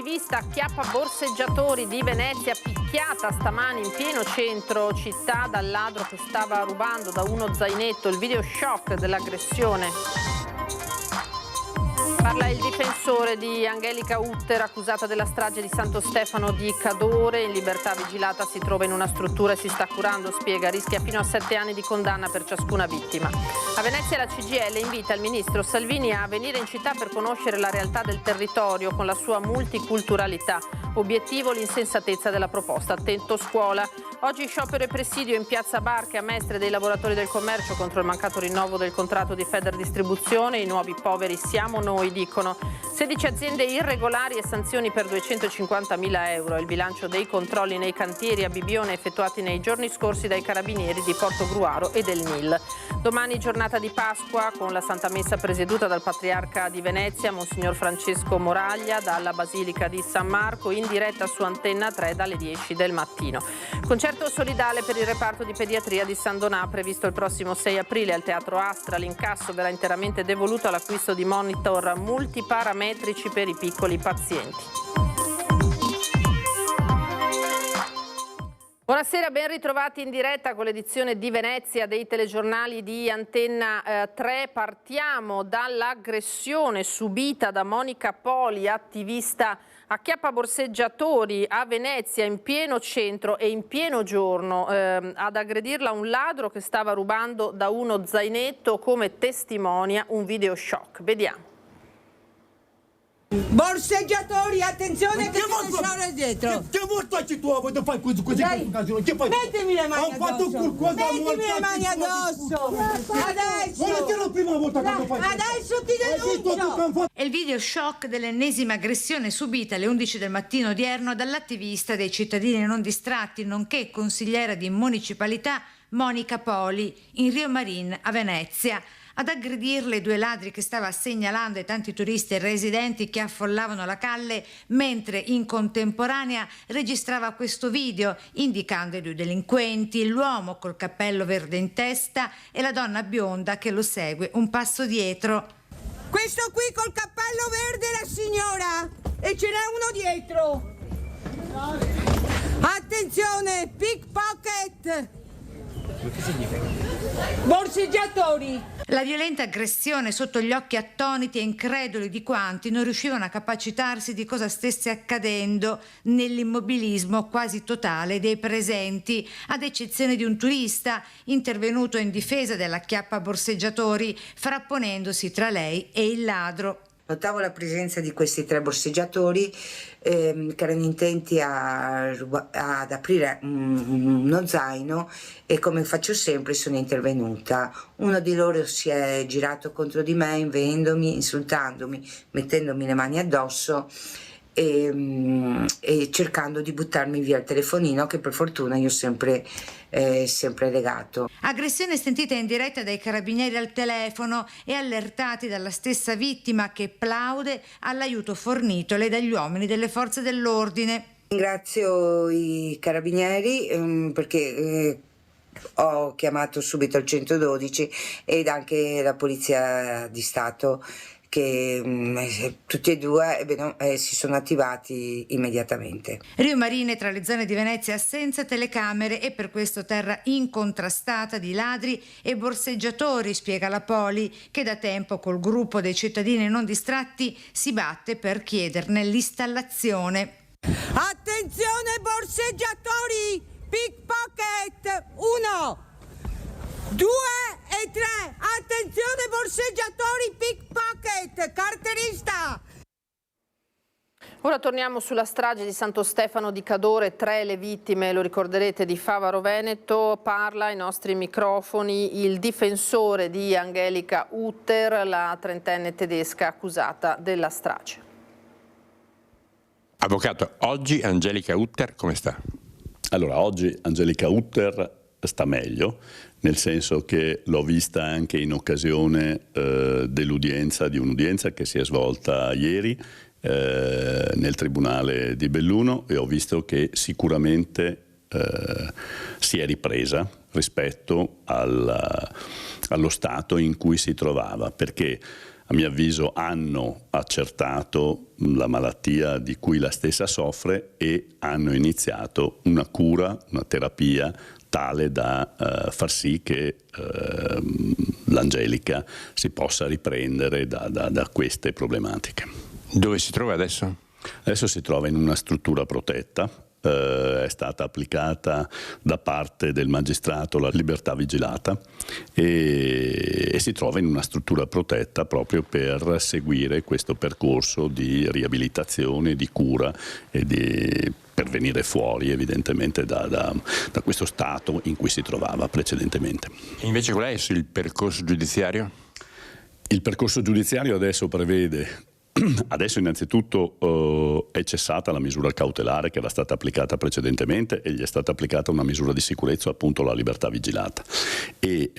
Attivista acchiappa borseggiatori di Venezia, picchiata stamani in pieno centro città dal ladro che stava rubando da uno zainetto. Il video shock dell'aggressione. Parla il difensore di Angelica Utter, accusata della strage di Santo Stefano di Cadore. In libertà vigilata, si trova in una struttura e si sta curando, spiega. Rischia fino a 7 anni di condanna per ciascuna vittima. A Venezia la CGIL invita il ministro Salvini a venire in città per conoscere la realtà del territorio con la sua multiculturalità. Obiettivo l'insensatezza della proposta. Attento scuola. Oggi sciopero e presidio in piazza Barche a Mestre dei lavoratori del commercio contro il mancato rinnovo del contratto di Federdistribuzione. I nuovi poveri siamo noi, dicono. 16 aziende irregolari e sanzioni per 250.000 euro. È il bilancio dei controlli nei cantieri a Bibione effettuati nei giorni scorsi dai carabinieri di Portogruaro e del Nil. Domani giornata di Pasqua con la Santa Messa presieduta dal Patriarca di Venezia, Monsignor Francesco Moraglia, dalla Basilica di San Marco, in diretta su Antenna 3 dalle 10 del mattino. Concerto solidale per il reparto di pediatria di San Donà, previsto il prossimo 6 aprile al Teatro Astra. L'incasso verrà interamente devoluto all'acquisto di monitor multiparametrici per i piccoli pazienti. Buonasera, ben ritrovati in diretta con l'edizione di Venezia dei telegiornali di Antenna 3. Partiamo dall'aggressione subita da Monica Poli, attivista acchiappa borseggiatori a Venezia in pieno centro e in pieno giorno. Ad aggredirla un ladro che stava rubando da uno zainetto, come testimonia un video shock. Vediamo. Borseggiatori, attenzione che ci sono dietro. Che mortacci tu vuoi fare così? Che fai? Mettimi le mani addosso. Mettimi le mani addosso. Adesso. Non è la prima volta che lo fai. Adesso ti denuncio. È il video shock dell'ennesima aggressione subita alle 11 del mattino odierno dall'attivista dei cittadini non distratti, nonché consigliera di municipalità Monica Poli, in Rio Marin a Venezia. Ad aggredirle 2 ladri che stava segnalando ai tanti turisti e residenti che affollavano la calle, mentre in contemporanea registrava questo video indicando i 2 delinquenti, l'uomo col cappello verde in testa e la donna bionda che lo segue un passo dietro. Questo qui col cappello verde è la signora e ce n'è uno dietro. Attenzione, pickpocket. Che significa? Borseggiatori. La violenta aggressione sotto gli occhi attoniti e increduli di quanti non riuscivano a capacitarsi di cosa stesse accadendo nell'immobilismo quasi totale dei presenti, ad eccezione di un turista intervenuto in difesa dell'acchiappa borseggiatori, frapponendosi tra lei e il ladro. Notavo la presenza di questi 3 borseggiatori che erano intenti ad aprire uno zaino e, come faccio sempre, sono intervenuta. Uno di loro si è girato contro di me, invedendomi, insultandomi, mettendomi le mani addosso e cercando di buttarmi via il telefonino, che per fortuna io ho sempre legato. Aggressione sentita in diretta dai carabinieri al telefono e allertati dalla stessa vittima, che plaude all'aiuto fornitole dagli uomini delle forze dell'ordine. Ringrazio i carabinieri perché ho chiamato subito il 112 ed anche la Polizia di Stato, che tutti e 2 si sono attivati immediatamente. Rio Marin è tra le zone di Venezia senza telecamere e per questo terra incontrastata di ladri e borseggiatori, spiega la Poli, che da tempo col gruppo dei cittadini non distratti si batte per chiederne l'installazione. Attenzione, borseggiatori, pickpocket. 1, 2 e 3. Attenzione, borseggiatori, pickpocket, carterista. Ora torniamo sulla strage di Santo Stefano di Cadore, 3 le vittime, lo ricorderete, di Favaro Veneto. Parla ai nostri microfoni il difensore di Angelica Utter, la 30enne tedesca accusata della strage. Avvocato, oggi Angelica Utter come sta? Allora, oggi Angelica Utter sta meglio, nel senso che l'ho vista anche in occasione dell'udienza, di un'udienza che si è svolta ieri nel Tribunale di Belluno, e ho visto che sicuramente si è ripresa rispetto allo stato in cui si trovava, perché a mio avviso hanno accertato la malattia di cui la stessa soffre e hanno iniziato una cura, una terapia tale da far sì che l'Angelica si possa riprendere da queste problematiche. Dove si trova adesso? Adesso si trova in una struttura protetta, è stata applicata da parte del magistrato la libertà vigilata e si trova in una struttura protetta proprio per seguire questo percorso di riabilitazione, di cura e per venire fuori evidentemente da questo stato in cui si trovava precedentemente. E invece qual è il percorso giudiziario? Il percorso giudiziario adesso prevede, adesso innanzitutto è cessata la misura cautelare che era stata applicata precedentemente e gli è stata applicata una misura di sicurezza, appunto la libertà vigilata. E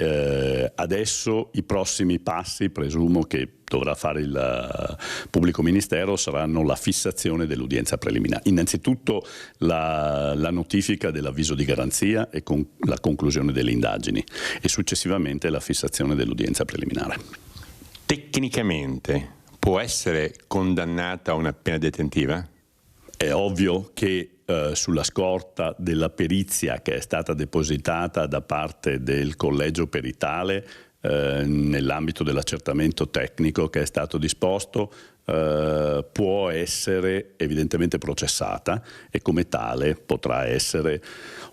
adesso i prossimi passi, presumo che dovrà fare il pubblico ministero, saranno la fissazione dell'udienza preliminare. Innanzitutto la notifica dell'avviso di garanzia e con la conclusione delle indagini e successivamente la fissazione dell'udienza preliminare. Tecnicamente può essere condannata a una pena detentiva? È ovvio che sulla scorta della perizia che è stata depositata da parte del collegio peritale nell'ambito dell'accertamento tecnico che è stato disposto, può essere evidentemente processata e come tale potrà essere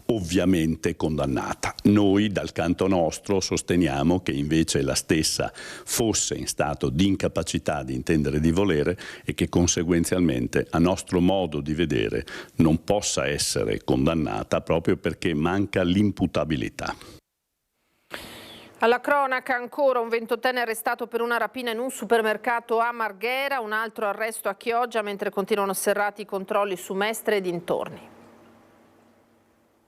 ovviamente condannata. Noi dal canto nostro sosteniamo che invece la stessa fosse in stato di incapacità di intendere e di volere e che conseguenzialmente a nostro modo di vedere non possa essere condannata proprio perché manca l'imputabilità. Alla cronaca ancora un 28enne arrestato per una rapina in un supermercato a Marghera, un altro arresto a Chioggia mentre continuano serrati i controlli su Mestre e dintorni.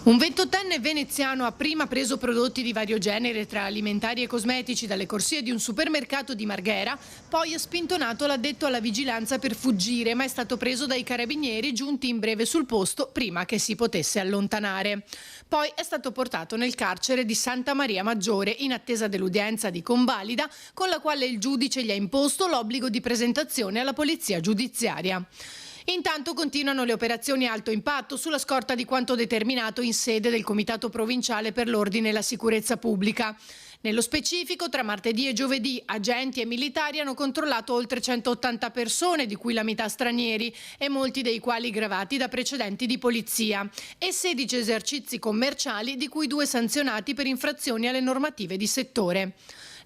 Un 28enne veneziano ha prima preso prodotti di vario genere tra alimentari e cosmetici dalle corsie di un supermercato di Marghera, poi ha spintonato l'addetto alla vigilanza per fuggire, ma è stato preso dai carabinieri giunti in breve sul posto prima che si potesse allontanare. Poi è stato portato nel carcere di Santa Maria Maggiore in attesa dell'udienza di convalida con la quale il giudice gli ha imposto l'obbligo di presentazione alla polizia giudiziaria. Intanto continuano le operazioni a alto impatto sulla scorta di quanto determinato in sede del Comitato Provinciale per l'Ordine e la Sicurezza Pubblica. Nello specifico, tra martedì e giovedì, agenti e militari hanno controllato oltre 180 persone, di cui la metà stranieri e molti dei quali gravati da precedenti di polizia, e 16 esercizi commerciali, di cui 2 sanzionati per infrazioni alle normative di settore.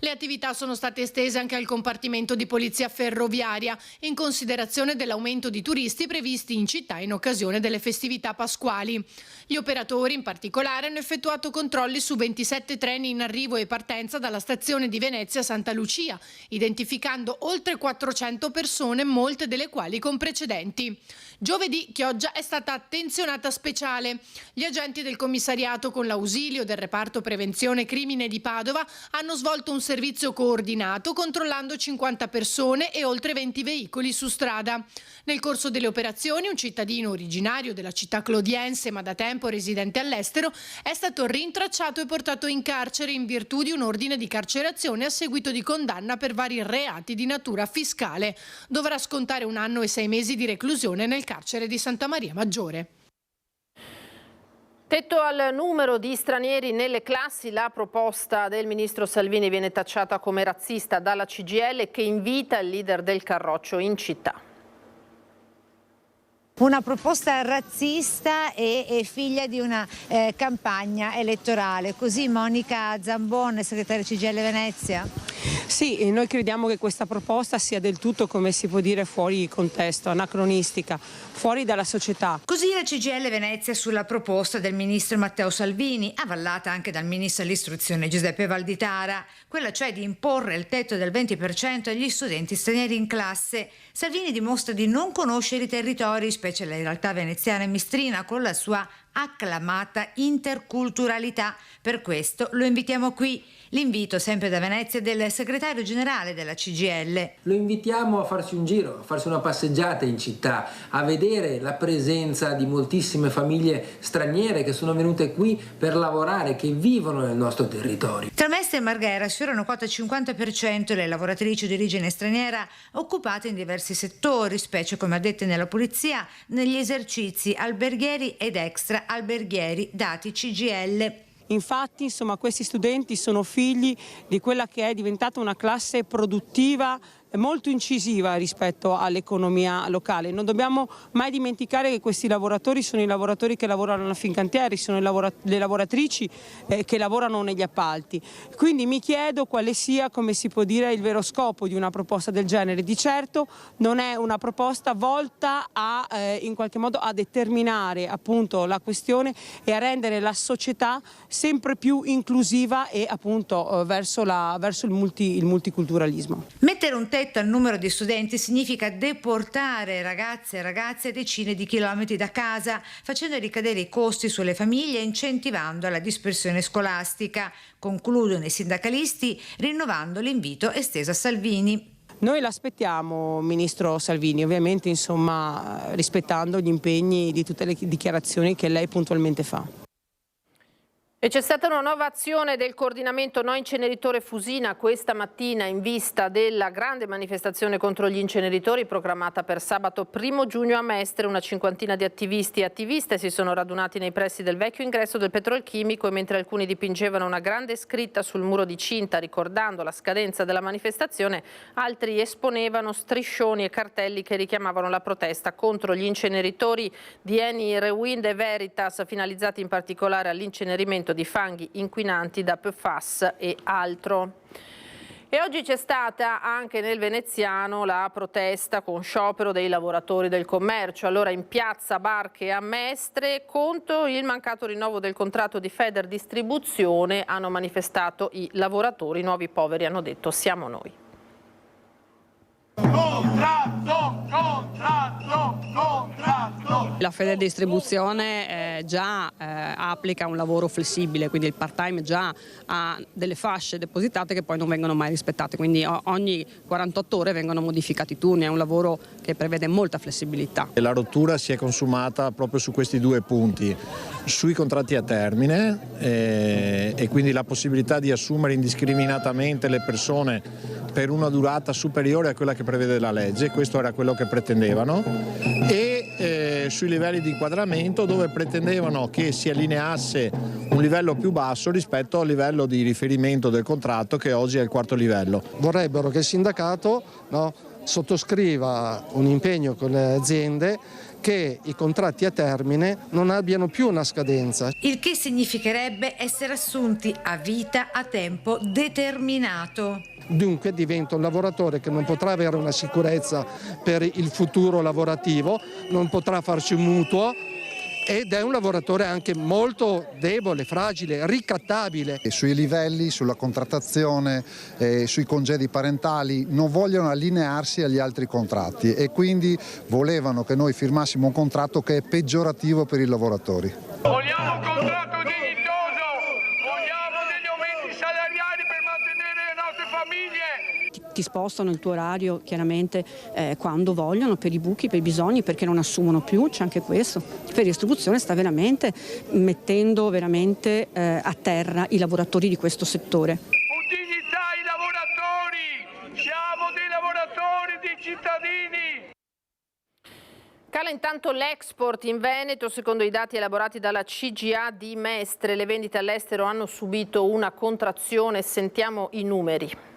Le attività sono state estese anche al compartimento di polizia ferroviaria, in considerazione dell'aumento di turisti previsti in città in occasione delle festività pasquali. Gli operatori, in particolare, hanno effettuato controlli su 27 treni in arrivo e partenza dalla stazione di Venezia Santa Lucia, identificando oltre 400 persone, molte delle quali con precedenti. Giovedì Chioggia è stata attenzionata speciale. Gli agenti del commissariato, con l'ausilio del reparto prevenzione crimine di Padova, hanno svolto un servizio coordinato controllando 50 persone e oltre 20 veicoli su strada. Nel corso delle operazioni un cittadino originario della città clodiense ma da tempo residente all'estero è stato rintracciato e portato in carcere in virtù di un ordine di carcerazione a seguito di condanna per vari reati di natura fiscale. Dovrà scontare 1 anno e 6 mesi di reclusione nel carcere di Santa Maria Maggiore. Tetto al numero di stranieri nelle classi, la proposta del ministro Salvini viene tacciata come razzista dalla CGIL che invita il leader del Carroccio in città. Una proposta razzista e figlia di una campagna elettorale. Così Monica Zambon, segretaria CGIL Venezia. Sì, noi crediamo che questa proposta sia del tutto, come si può dire, fuori contesto, anacronistica, fuori dalla società. Così la CGIL Venezia sulla proposta del ministro Matteo Salvini, avallata anche dal ministro dell'istruzione Giuseppe Valditara, quella cioè di imporre il tetto del 20% agli studenti stranieri in classe. Salvini dimostra di non conoscere i territori, specie la realtà veneziana e mistrina, con la sua acclamata interculturalità. Per questo lo invitiamo qui. L'invito sempre da Venezia del segretario generale della CGIL. Lo invitiamo a farsi un giro, a farsi una passeggiata in città, a vedere la presenza di moltissime famiglie straniere che sono venute qui per lavorare, che vivono nel nostro territorio. Tra Mestre e Marghera sfiorano quota 50% le lavoratrici di origine straniera occupate in diversi settori, specie come addette nella polizia, negli esercizi alberghieri ed extra alberghieri dati CGIL. Infatti, questi studenti sono figli di quella che è diventata una classe produttiva molto incisiva rispetto all'economia locale. Non dobbiamo mai dimenticare che questi lavoratori sono i lavoratori che lavorano a Fincantieri, sono le lavoratrici che lavorano negli appalti. Quindi mi chiedo quale sia, come si può dire, il vero scopo di una proposta del genere. Di certo non è una proposta volta a in qualche modo a determinare appunto la questione e a rendere la società sempre più inclusiva e appunto verso il multiculturalismo. Mettere un tetto al numero di studenti significa deportare ragazze e ragazzi a decine di chilometri da casa, facendo ricadere i costi sulle famiglie e incentivando la dispersione scolastica. Concludono i sindacalisti rinnovando l'invito esteso a Salvini. Noi l'aspettiamo, Ministro Salvini, ovviamente rispettando gli impegni di tutte le dichiarazioni che lei puntualmente fa. E c'è stata una nuova azione del coordinamento No Inceneritore Fusina questa mattina in vista della grande manifestazione contro gli inceneritori programmata per sabato 1 giugno a Mestre. Una cinquantina di attivisti e attiviste si sono radunati nei pressi del vecchio ingresso del petrolchimico e mentre alcuni dipingevano una grande scritta sul muro di cinta ricordando la scadenza della manifestazione, altri esponevano striscioni e cartelli che richiamavano la protesta contro gli inceneritori di Eni, Rewind e Veritas, finalizzati in particolare all'incenerimento di fanghi inquinanti da PFAS e altro. E oggi c'è stata anche nel veneziano la protesta con sciopero dei lavoratori del commercio. Allora in piazza Barche a Mestre contro il mancato rinnovo del contratto di Feder Distribuzione hanno manifestato i lavoratori. I nuovi poveri hanno detto siamo noi. Contratto, contratto, contratto. La Feder Distribuzione già applica un lavoro flessibile, quindi il part-time già ha delle fasce depositate che poi non vengono mai rispettate, quindi ogni 48 ore vengono modificati i turni, è un lavoro che prevede molta flessibilità. La rottura si è consumata proprio su questi due punti, sui contratti a termine e quindi la possibilità di assumere indiscriminatamente le persone per una durata superiore a quella che prevede la legge, questo era quello che pretendevano, e sui livelli di inquadramento dove pretendevano che si allineasse un livello più basso rispetto al livello di riferimento del contratto che oggi è il quarto livello. Vorrebbero che il sindacato sottoscriva un impegno con le aziende che i contratti a termine non abbiano più una scadenza. Il che significherebbe essere assunti a vita a tempo determinato. Dunque diventa un lavoratore che non potrà avere una sicurezza per il futuro lavorativo, non potrà farci un mutuo ed è un lavoratore anche molto debole, fragile, ricattabile. E sui livelli, sulla contrattazione, sui congedi parentali non vogliono allinearsi agli altri contratti e quindi volevano che noi firmassimo un contratto che è peggiorativo per i lavoratori. Vogliamo un contratto dignitoso, vogliamo degli aumenti salariali per mantenere le nostre famiglie. Ti spostano il tuo orario chiaramente quando vogliono, per i buchi, per i bisogni, perché non assumono più, c'è anche questo. Per distribuzione sta veramente mettendo a terra i lavoratori di questo settore. Un dignità ai lavoratori, siamo dei lavoratori, dei cittadini. Cala intanto l'export in Veneto, secondo i dati elaborati dalla CGA di Mestre. Le vendite all'estero hanno subito una contrazione, sentiamo i numeri.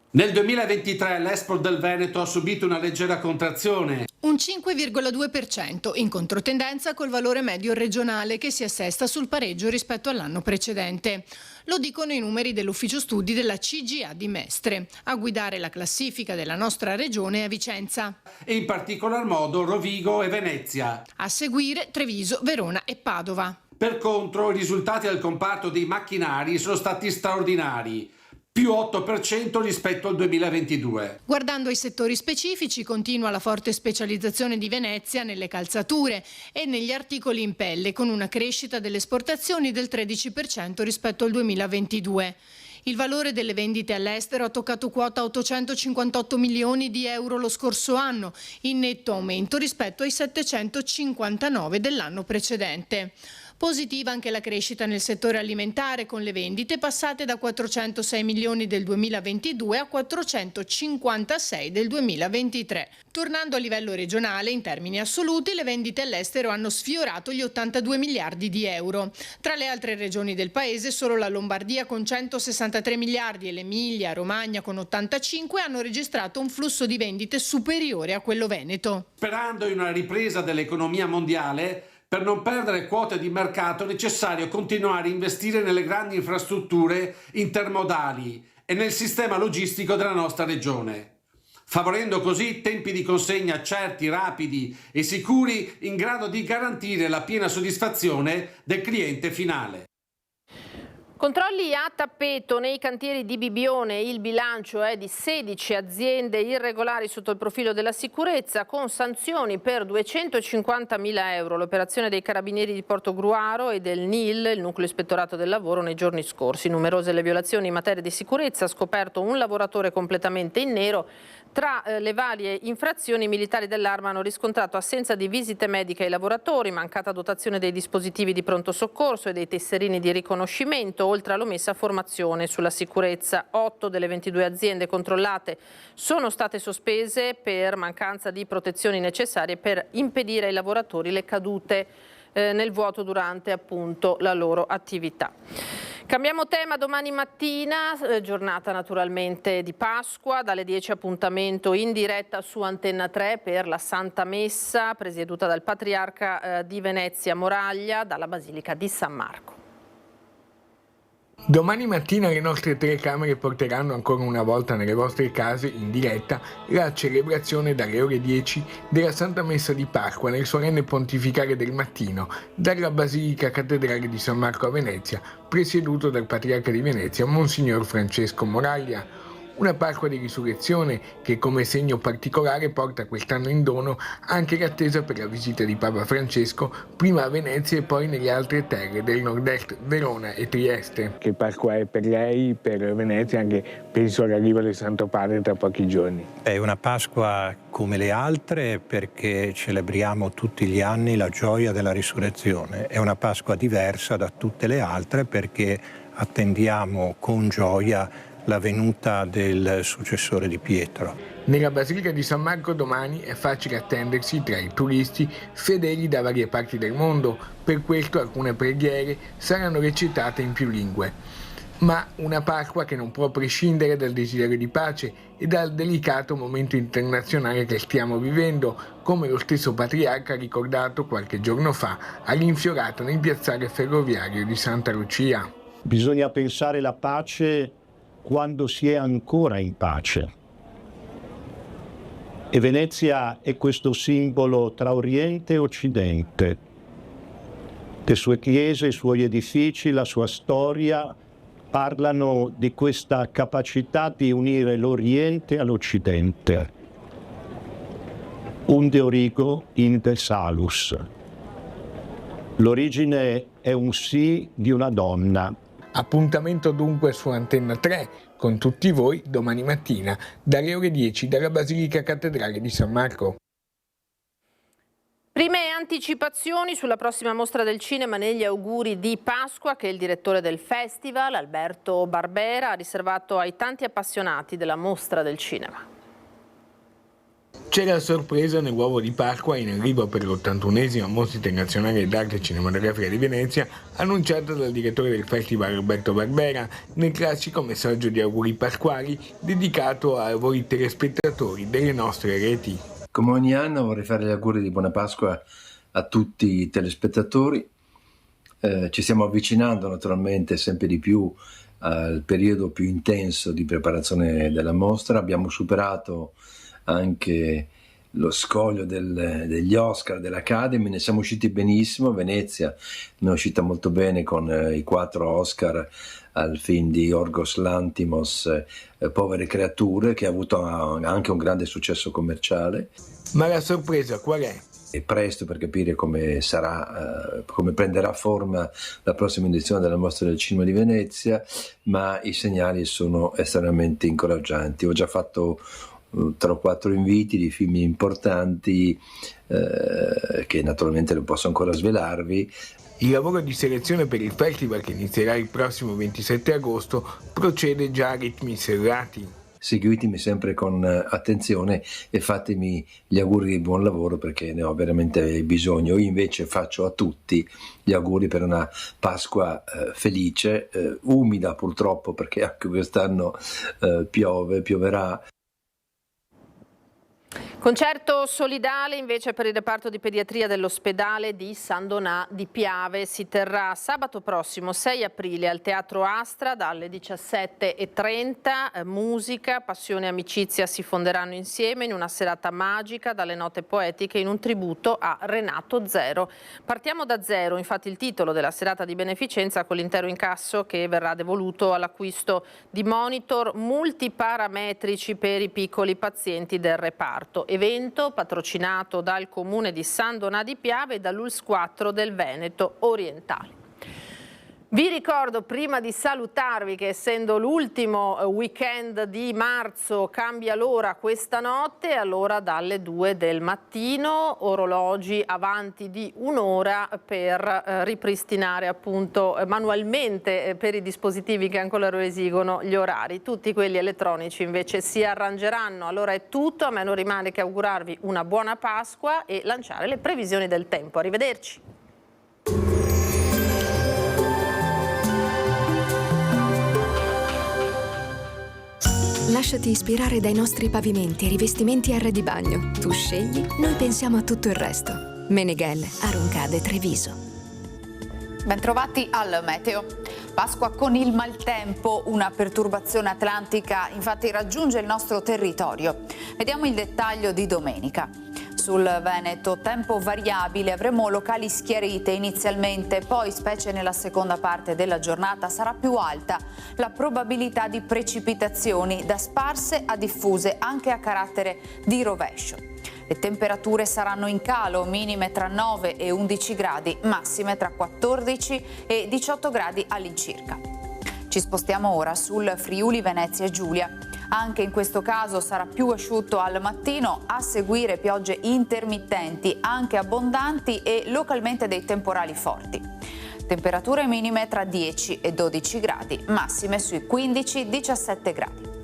Nel 2023 l'export del Veneto ha subito una leggera contrazione. Un 5,2%, in controtendenza col valore medio regionale che si assesta sul pareggio rispetto all'anno precedente. Lo dicono i numeri dell'ufficio studi della CGA di Mestre. A guidare la classifica della nostra regione è Vicenza. E in particolar modo Rovigo e Venezia. A seguire Treviso, Verona e Padova. Per contro, i risultati del comparto dei macchinari sono stati straordinari. più 8% rispetto al 2022. Guardando ai settori specifici, continua la forte specializzazione di Venezia nelle calzature e negli articoli in pelle, con una crescita delle esportazioni del 13% rispetto al 2022. Il valore delle vendite all'estero ha toccato quota 858 milioni di euro lo scorso anno, in netto aumento rispetto ai 759 dell'anno precedente. Positiva anche la crescita nel settore alimentare, con le vendite passate da 406 milioni del 2022 a 456 del 2023. Tornando a livello regionale, in termini assoluti, le vendite all'estero hanno sfiorato gli 82 miliardi di euro. Tra le altre regioni del paese, solo la Lombardia con 163 miliardi e l'Emilia Romagna con 85 hanno registrato un flusso di vendite superiore a quello veneto. Sperando in una ripresa dell'economia mondiale, per non perdere quote di mercato è necessario continuare a investire nelle grandi infrastrutture intermodali e nel sistema logistico della nostra regione, favorendo così tempi di consegna certi, rapidi e sicuri, in grado di garantire la piena soddisfazione del cliente finale. Controlli a tappeto nei cantieri di Bibione, il bilancio è di 16 aziende irregolari sotto il profilo della sicurezza, con sanzioni per 250.000 euro. L'operazione dei carabinieri di Portogruaro e del NIL, il nucleo ispettorato del lavoro, nei giorni scorsi. Numerose le violazioni in materia di sicurezza, ha scoperto un lavoratore completamente in nero. Tra le varie infrazioni, i militari dell'Arma hanno riscontrato assenza di visite mediche ai lavoratori, mancata dotazione dei dispositivi di pronto soccorso e dei tesserini di riconoscimento, oltre all'omessa formazione sulla sicurezza. 8 delle 22 aziende controllate sono state sospese per mancanza di protezioni necessarie per impedire ai lavoratori le cadute nel vuoto durante appunto la loro attività. Cambiamo tema, domani mattina, giornata naturalmente di Pasqua, dalle 10 appuntamento in diretta su Antenna 3 per la Santa Messa, presieduta dal Patriarca di Venezia Moraglia, dalla Basilica di San Marco. Domani mattina le nostre telecamere porteranno ancora una volta nelle vostre case in diretta la celebrazione dalle ore 10 della Santa Messa di Pasqua nel solenne pontificale del mattino dalla Basilica Cattedrale di San Marco a Venezia, presieduto dal Patriarca di Venezia Monsignor Francesco Moraglia. Una Pasqua di risurrezione che come segno particolare porta quest'anno in dono anche l'attesa per la visita di Papa Francesco, prima a Venezia e poi nelle altre terre del nord-est, Verona e Trieste. Che Pasqua è per lei, per Venezia, anche penso all'arrivo del Santo Padre tra pochi giorni? È una Pasqua come le altre perché celebriamo tutti gli anni la gioia della risurrezione. È una Pasqua diversa da tutte le altre perché attendiamo con gioia la venuta del successore di Pietro. Nella Basilica di San Marco domani è facile attendersi tra i turisti fedeli da varie parti del mondo, per questo alcune preghiere saranno recitate in più lingue. Ma una Pasqua che non può prescindere dal desiderio di pace e dal delicato momento internazionale che stiamo vivendo, come lo stesso Patriarca ha ricordato qualche giorno fa all'infiorato nel piazzale ferroviario di Santa Lucia. Bisogna pensare la pace quando si è ancora in pace. E Venezia è questo simbolo tra Oriente e Occidente. Le sue chiese, i suoi edifici, la sua storia parlano di questa capacità di unire l'Oriente all'Occidente. Unde origo inde salus. L'origine è un sì di una donna. Appuntamento dunque su Antenna 3 con tutti voi domani mattina dalle ore 10 dalla Basilica Cattedrale di San Marco. Prime anticipazioni sulla prossima mostra del cinema negli auguri di Pasqua che il direttore del festival, Alberto Barbera, ha riservato ai tanti appassionati della mostra del cinema. C'è la sorpresa nell'uovo di Pasqua in arrivo per l'81esima Mostra Internazionale d'Arte Cinematografica di Venezia, annunciata dal direttore del festival Alberto Barbera, nel classico messaggio di auguri pasquali dedicato a voi telespettatori delle nostre reti. Come ogni anno vorrei fare gli auguri di buona Pasqua a tutti i telespettatori. Ci stiamo avvicinando naturalmente sempre di più al periodo più intenso di preparazione della mostra. Abbiamo superato anche lo scoglio degli Oscar, dell'Academy, ne siamo usciti benissimo. Venezia ne è uscita molto bene con i 4 Oscar al film di Yorgos Lanthimos, Povere creature, che ha avuto anche un grande successo commerciale. Ma la sorpresa qual è? È presto per capire come sarà, come prenderà forma la prossima edizione della Mostra del Cinema di Venezia, ma i segnali sono estremamente incoraggianti. Ho già fatto 3 o 4 inviti di film importanti che naturalmente non posso ancora svelarvi. Il lavoro di selezione per il festival, che inizierà il prossimo 27 agosto, procede già a ritmi serrati. Seguitemi sempre con attenzione e fatemi gli auguri di buon lavoro, perché ne ho veramente bisogno. Io invece faccio a tutti gli auguri per una Pasqua felice, umida purtroppo, perché anche quest'anno pioverà. Concerto solidale invece per il reparto di pediatria dell'ospedale di San Donà di Piave. Si terrà sabato prossimo 6 aprile al Teatro Astra dalle 17:30. Musica, passione e amicizia si fonderanno insieme in una serata magica dalle note poetiche in un tributo a Renato Zero. Partiamo da zero, infatti il titolo della serata di beneficenza, con l'intero incasso che verrà devoluto all'acquisto di monitor multiparametrici per i piccoli pazienti del reparto. Evento patrocinato dal Comune di San Donà di Piave e dall'ULSS 4 del Veneto orientale. Vi ricordo, prima di salutarvi, che essendo l'ultimo weekend di marzo cambia l'ora questa notte, allora dalle 2 del mattino, orologi avanti di un'ora per ripristinare appunto manualmente per i dispositivi che ancora lo esigono gli orari. Tutti quelli elettronici invece si arrangeranno. Allora è tutto, a me non rimane che augurarvi una buona Pasqua e lanciare le previsioni del tempo. Arrivederci. Lasciati ispirare dai nostri pavimenti e rivestimenti R di bagno. Tu scegli, noi pensiamo a tutto il resto. Meneghel, Aroncade, Treviso. Bentrovati al meteo. Pasqua con il maltempo, una perturbazione atlantica infatti raggiunge il nostro territorio. Vediamo il dettaglio di domenica. Sul Veneto tempo variabile, avremo locali schiarite inizialmente, poi specie nella seconda parte della giornata sarà più alta la probabilità di precipitazioni da sparse a diffuse anche a carattere di rovescio. Le temperature saranno in calo, minime tra 9 e 11 gradi, massime tra 14 e 18 gradi all'incirca. Ci spostiamo ora sul Friuli Venezia Giulia. Anche in questo caso sarà più asciutto al mattino, a seguire piogge intermittenti, anche abbondanti e localmente dei temporali forti. Temperature minime tra 10 e 12 gradi, massime sui 15-17 gradi.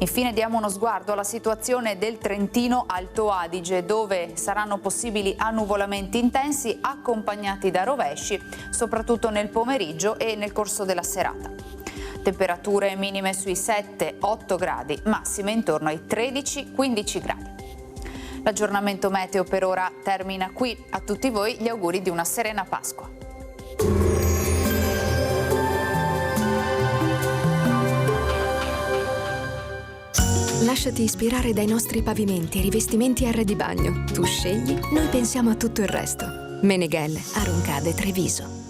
Infine diamo uno sguardo alla situazione del Trentino Alto Adige, dove saranno possibili annuvolamenti intensi accompagnati da rovesci, soprattutto nel pomeriggio e nel corso della serata. Temperature minime sui 7-8 gradi, massime intorno ai 13-15 gradi. L'aggiornamento meteo per ora termina qui. A tutti voi gli auguri di una serena Pasqua. Lasciati ispirare dai nostri pavimenti e rivestimenti R di bagno. Tu scegli, noi pensiamo a tutto il resto. Meneghel, Aroncade, Treviso.